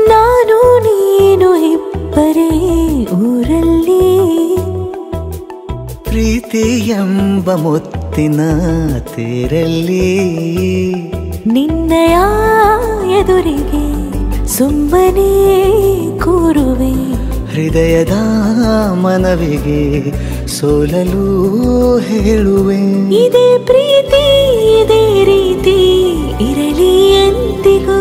ನಾನು ನೀನು ಇಬ್ಬರೇ ಊರಲ್ಲಿ ಪ್ರೀತಿ ಎಂಬ ಮುತ್ತಿನ ತೇರಲ್ಲಿ ನಿನ್ನಯ ಎದುರಿಗೆ ಸುಮ್ಮನೆ ಕೂರುವೆ ಹೃದಯದ ಮನವಿಗೆ ಸೋಲಲು ಹೇಳುವೆ ಇದೇ ಪ್ರೀತಿ ಇದೇ ರೀತಿ ಇರಲಿ ಎಂದಿಗೂ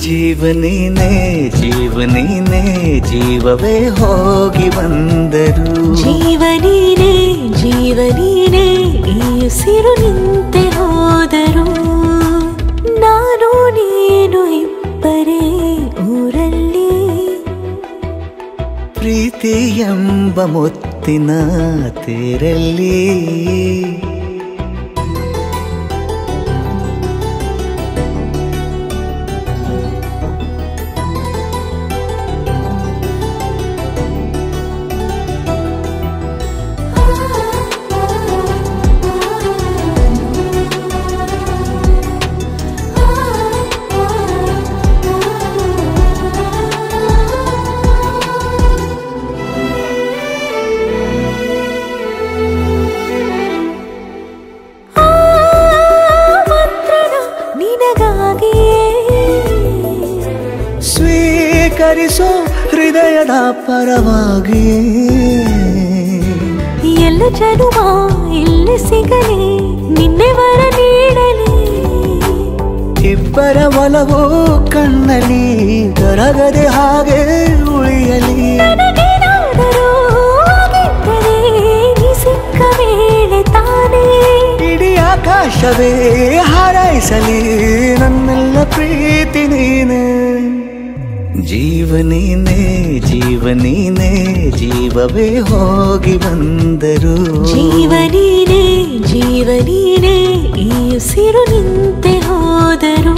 ಜೀವನೇನೆ ಜೀವನೇನೆ ಜೀವವೇ ಹೋಗಿ ಬಂದರು ಜೀವನೀನೇ ಜೀವನೀನೇ ಈ ಉಸಿರು ನಿಂತೆ ಹೋದರು ನಾನು ನೀನು ಇಬ್ಬರೇ ಊರಲ್ಲಿ ಪ್ರೀತಿ ಎಂಬ ಮುತ್ತಿನ ತೇರಲ್ಲಿ ಸ್ವೀಕರಿಸೋ ಹೃದಯದ ಪರವಾಗಿ ಎಲ್ಲ ಜನುಮ ಇಲ್ಲಿ ಸಿಗಲಿ ನಿನ್ನೆ ವರ ನೀಡಲಿ ಇಬ್ಬರ ಒಲವು ಕಣ್ಣಲ್ಲಿ ಕರಗದೆ ಹಾಗೆ ಉಳಿಯಲಿ ಸಿಕ್ಕ ವೇಳೆ ತಾನೇ ಇಡೀ ಆಕಾಶವೇ ಹಾರೈಸಲಿ ನನ್ನೆಲ್ಲ ಪ್ರೀತಿ ನೀನೆ ಜೀವನೇನೆ ಜೀವನೇನೆ ಜೀವವೇ ಹೋಗಿ ಬಂದರು ಜೀವನೀನೇ ಜೀವನೀನೇ ಈ ಉಸಿರು ನಿಂತೆ ಹೋದರು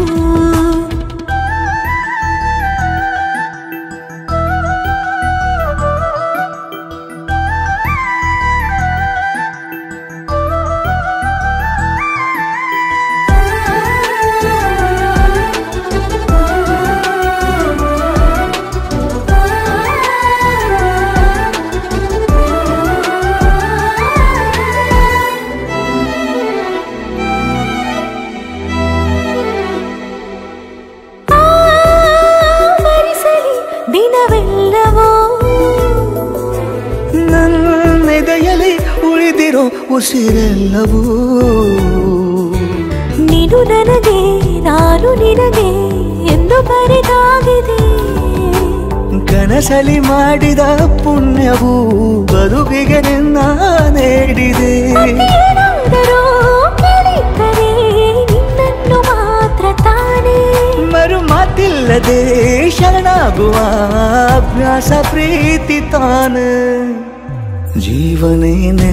ದಿನವೆಲ್ಲವೋ ನನ್ನೆದೆಯಲ್ಲಿ ಉಳಿದಿರೋ ಉಸಿರೆಲ್ಲವೂ ನೀನು ನನಗೆ ನಾನು ನಿನಗೆ ಎಂದು ಬರೆದಾಗಿದೆ ಕನಸಲಿ ಮಾಡಿದ ಪುಣ್ಯವು ಬದುಕಿಗೆ ನಿನ್ನ ನೀಡಿದೆ ನಿನ್ನನ್ನು ಮಾತ್ರ ತಾನೇ ಮರು ಮಾತಿಲ್ಲದೆ ಶರಣಾಗುವ ಅಭ್ಯಾಸ ಪ್ರೀತಿ ತಾನೆ ಜೀವನೇನೆ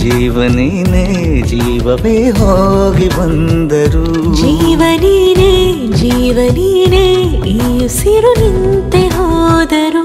ಜೀವನೇನೆ ಜೀವವೇ ಹೋಗಿ ಬಂದರು ಜೀವನೀನೇ ಜೀವನೀನೇ ಈ ಉಸಿರು ನಿಂತೆ ಹೋದರು